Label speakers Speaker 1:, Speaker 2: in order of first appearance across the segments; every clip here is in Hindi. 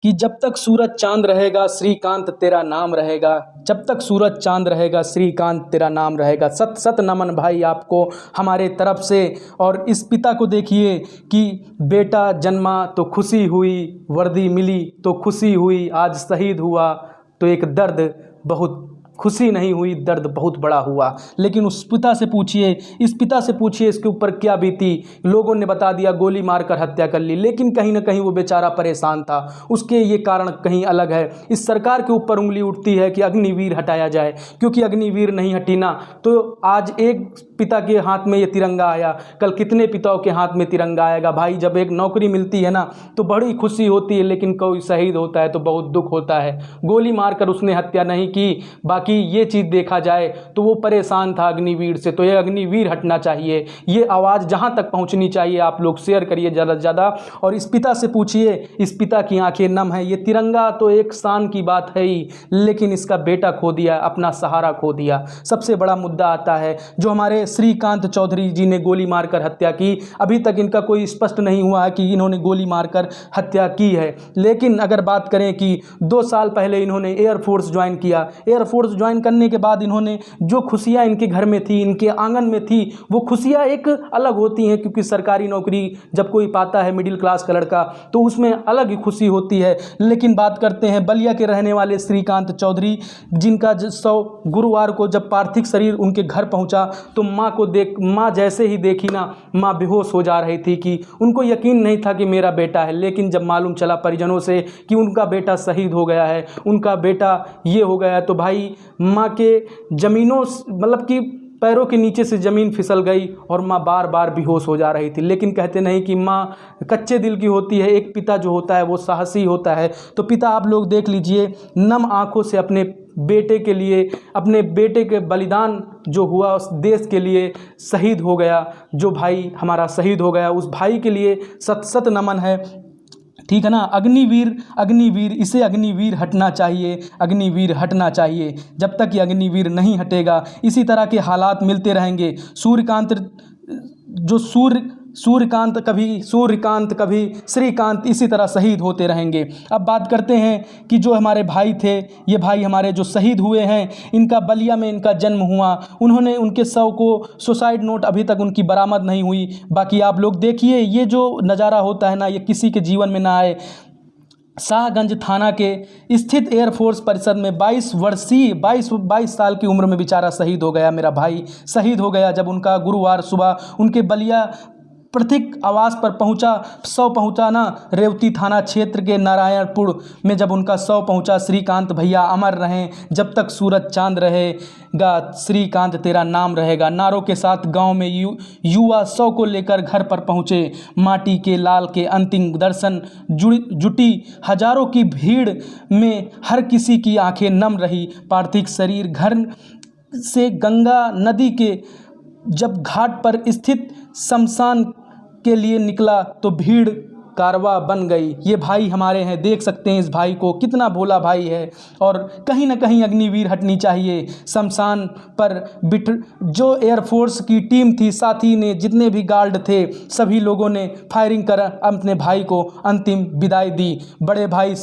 Speaker 1: कि जब तक सूरज चांद रहेगा श्रीकांत तेरा नाम रहेगा, जब तक सूरज चांद रहेगा श्रीकांत तेरा नाम रहेगा। सत सत नमन भाई आपको हमारे तरफ से। और इस पिता को देखिए कि बेटा जन्मा तो खुशी हुई, वर्दी मिली तो खुशी हुई, आज शहीद हुआ तो एक दर्द बहुत खुशी नहीं हुई, दर्द बहुत बड़ा हुआ। लेकिन उस पिता से पूछिए, इस पिता से पूछिए इसके ऊपर क्या बीती। लोगों ने बता दिया गोली मारकर हत्या कर ली, लेकिन कहीं ना कहीं वो बेचारा परेशान था, उसके ये कारण कहीं अलग है। इस सरकार के ऊपर उंगली उठती है कि अग्निवीर हटाया जाए, क्योंकि अग्निवीर नहीं हटी ना तो आज एक पिता के हाथ में ये तिरंगा आया, कल कितने पिताओं के हाथ में तिरंगा आएगा। भाई जब एक नौकरी मिलती है ना तो बड़ी खुशी होती है, लेकिन कोई शहीद होता है तो बहुत दुख होता है। गोली मारकर उसने हत्या नहीं की, बाकी ये चीज़ देखा जाए तो वो परेशान था अग्निवीर से, तो ये अग्निवीर हटना चाहिए। ये आवाज़ जहाँ तक पहुँचनी चाहिए आप लोग शेयर करिए ज़्यादा से ज़्यादा। और इस पिता से पूछिए, इस पिता की आंखें नम है। ये तिरंगा तो एक शान की बात है ही, लेकिन इसका बेटा खो दिया, अपना सहारा खो दिया। सबसे बड़ा मुद्दा आता है जो हमारे श्रीकांत चौधरी जी ने गोली मारकर हत्या की। अभी तक इनका कोई स्पष्ट नहीं हुआ है कि इन्होंने गोली मारकर हत्या की है। लेकिन अगर बात करें कि 2 साल पहले इन्होंने एयरफोर्स ज्वाइन किया, एयरफोर्स ज्वाइन करने के बाद इन्होंने जो खुशियां इनके घर में थी, इनके आंगन में थी, वो खुशियां एक अलग होती हैं। क्योंकि सरकारी नौकरी जब कोई पाता है मिडिल क्लास का लड़का तो उसमें अलग ही खुशी होती है। लेकिन बात करते हैं बलिया के रहने वाले श्रीकांत चौधरी, जिनका 100 गुरुवार को जब पार्थिव शरीर उनके घर पहुंचा तो माँ जैसे ही देखी ना, माँ बेहोश हो जा रही थी कि उनको यकीन नहीं था कि मेरा बेटा है। लेकिन जब मालूम चला परिजनों से कि उनका बेटा शहीद हो गया है, उनका बेटा ये हो गया है, तो भाई माँ के ज़मीनों मतलब कि पैरों के नीचे से ज़मीन फिसल गई और माँ बार बार बेहोश हो जा रही थी। लेकिन कहते नहीं कि माँ कच्चे दिल की होती है, एक पिता जो होता है वो साहसी होता है। तो पिता आप लोग देख लीजिए, नम आँखों से अपने बेटे के लिए, अपने बेटे के बलिदान जो हुआ उस देश के लिए शहीद हो गया, जो भाई हमारा शहीद हो गया, उस भाई के लिए सत सत नमन है। ठीक है ना। अग्निवीर इसे अग्निवीर हटना चाहिए, अग्निवीर हटना चाहिए। जब तक ये अग्निवीर नहीं हटेगा इसी तरह के हालात मिलते रहेंगे। सूर्यकांत कभी श्रीकांत इसी तरह शहीद होते रहेंगे। अब बात करते हैं कि जो हमारे भाई थे, ये भाई हमारे जो शहीद हुए हैं, इनका बलिया में इनका जन्म हुआ, उन्होंने उनके शव को सुसाइड नोट अभी तक उनकी बरामद नहीं हुई। बाकी आप लोग देखिए ये जो नज़ारा होता है ना, ये किसी के जीवन में ना आए। शाहगंज थाना के स्थित एयरफोर्स परिसर में 22 साल की उम्र में बेचारा शहीद हो गया। मेरा भाई शहीद हो गया जब उनका गुरुवार सुबह उनके बलिया प्रतीक आवास पर शव पहुंचा ना, रेवती थाना क्षेत्र के नारायणपुर में जब उनका शव पहुंचा। श्रीकांत भैया अमर रहें, जब तक सूरज चांद रहेगा श्रीकांत तेरा नाम रहेगा नारों के साथ गांव में युवा शव को लेकर घर पर पहुंचे। माटी के लाल के अंतिम दर्शन जुटी हजारों की भीड़ में हर किसी की आंखें नम रही। पार्थिव शरीर घर से गंगा नदी के जब घाट पर स्थित शमशान के लिए निकला तो भीड़ कारवा बन गई। ये भाई हमारे हैं, देख सकते हैं इस भाई को, कितना भोला भाई है। और कहीं ना कहीं अग्निवीर हटनी चाहिए। शमशान पर जो एयरफोर्स की टीम थी, साथी ने, जितने भी गार्ड थे, सभी लोगों ने फायरिंग कर अपने भाई को अंतिम विदाई दी। बड़े भाई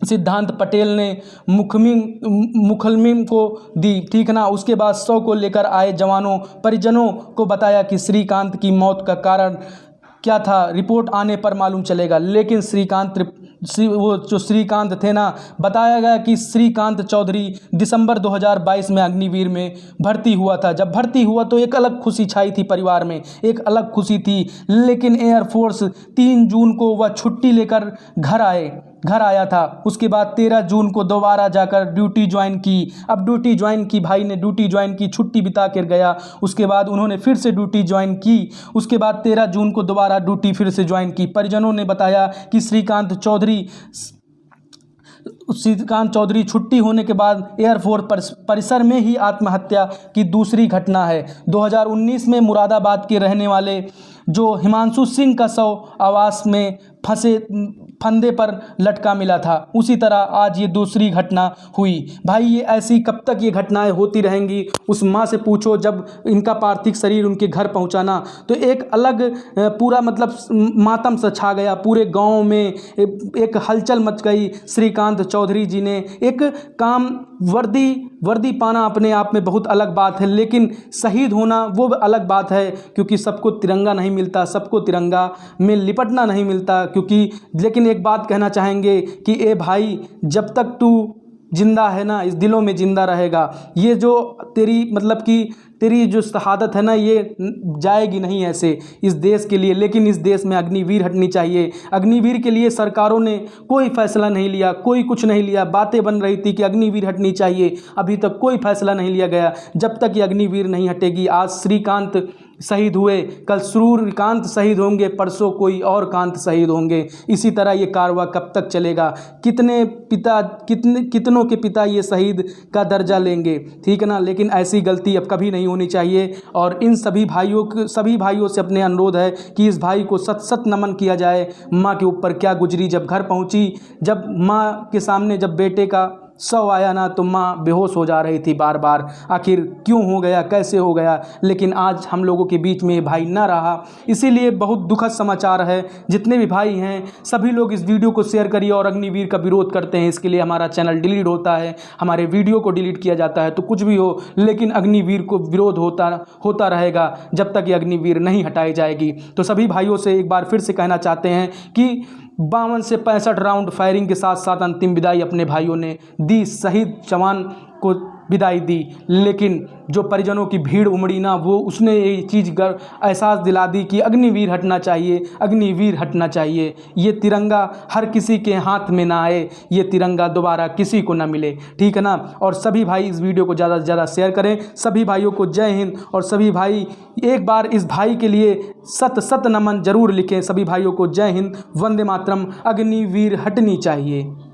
Speaker 1: सिद्धांत पटेल ने मुखलमिम को दी। ठीक ना। उसके बाद शव को लेकर आए जवानों परिजनों को बताया कि श्रीकांत की मौत का कारण क्या था, रिपोर्ट आने पर मालूम चलेगा। लेकिन वो जो श्रीकांत थे ना, बताया गया कि श्रीकांत चौधरी दिसंबर 2022 में अग्निवीर में भर्ती हुआ था। जब भर्ती हुआ तो एक अलग खुशी छाई थी परिवार में, एक अलग खुशी थी। लेकिन एयरफोर्स 3 जून को वह छुट्टी लेकर घर आया था। उसके बाद 13 जून को दोबारा जाकर ड्यूटी ज्वाइन की। अब ड्यूटी ज्वाइन की, भाई ने ड्यूटी ज्वाइन की, छुट्टी बिता कर गया। उसके बाद उन्होंने फिर से ड्यूटी ज्वाइन की। उसके बाद 13 जून को दोबारा ड्यूटी फिर से ज्वाइन की। परिजनों ने बताया कि श्रीकांत चौधरी छुट्टी होने के बाद एयरफोर्स परिसर में ही आत्महत्या की दूसरी घटना है। 2019 में मुरादाबाद के रहने वाले जो हिमांशु सिंह का शव आवास में फंदे पर लटका मिला था। उसी तरह आज ये दूसरी घटना हुई। भाई ये ऐसी कब तक ये घटनाएं होती रहेंगी? उस माँ से पूछो, जब इनका पार्थिव शरीर उनके घर पहुंचाना तो एक अलग पूरा मतलब मातम सा छा गया पूरे गांव में, एक हलचल मच गई। श्रीकांत चौधरी जी ने एक काम वर्दी पाना अपने आप में बहुत अलग बात है, लेकिन शहीद होना वो अलग बात है, क्योंकि सबको तिरंगा नहीं मिलता, सबको तिरंगा में लिपटना नहीं मिलता। क्योंकि लेकिन एक बात कहना चाहेंगे कि ए भाई, जब तक तू जिंदा है ना, इस दिलों में जिंदा रहेगा। ये जो तेरी मतलब कि तेरी जो शहादत है ना, ये जाएगी नहीं ऐसे इस देश के लिए। लेकिन इस देश में अग्निवीर हटनी चाहिए। अग्निवीर के लिए सरकारों ने कोई फैसला नहीं लिया, कोई कुछ नहीं लिया। बातें बन रही थी कि अग्निवीर हटनी चाहिए, अभी तक कोई फैसला नहीं लिया गया। जब तक ये अग्निवीर नहीं हटेगी, आज श्रीकांत शहीद हुए, कल सूर्यकांत शहीद होंगे, परसों कोई और कांत शहीद होंगे। इसी तरह ये कारवां कब तक चलेगा? कितनों के पिता ये शहीद का दर्जा लेंगे, ठीक है ना। लेकिन ऐसी गलती अब कभी नहीं होनी चाहिए। और इन सभी भाइयों से अपने अनुरोध है कि इस भाई को सत सत नमन किया जाए। माँ के ऊपर क्या गुजरी, जब घर पहुँची, जब माँ के सामने जब बेटे का शव आया ना, तो माँ बेहोश हो जा रही थी बार बार। आखिर क्यों हो गया, कैसे हो गया? लेकिन आज हम लोगों के बीच में ये भाई ना रहा, इसीलिए बहुत दुखद समाचार है। जितने भी भाई हैं सभी लोग इस वीडियो को शेयर करिए और अग्निवीर का विरोध करते हैं। इसके लिए हमारा चैनल डिलीट होता है, हमारे वीडियो को डिलीट किया जाता है, तो कुछ भी हो, लेकिन अग्निवीर को विरोध होता रहेगा जब तक ये अग्निवीर नहीं हटाई जाएगी। तो सभी भाइयों से एक बार फिर से कहना चाहते हैं कि 52 से 65 राउंड फायरिंग के साथ साथ अंतिम विदाई अपने भाइयों ने दी, शहीद जवान को विदाई दी। लेकिन जो परिजनों की भीड़ उमड़ी ना, वो उसने ये चीज़ एहसास दिला दी कि अग्निवीर हटना चाहिए, अग्निवीर हटना चाहिए। ये तिरंगा हर किसी के हाथ में ना आए, ये तिरंगा दोबारा किसी को ना मिले, ठीक है ना। और सभी भाई इस वीडियो को ज़्यादा से ज़्यादा शेयर करें। सभी भाइयों को जय हिंद। और सभी भाई एक बार इस भाई के लिए सत सत नमन जरूर लिखें। सभी भाइयों को जय हिंद, वंदे मातरम। अग्निवीर हटनी चाहिए।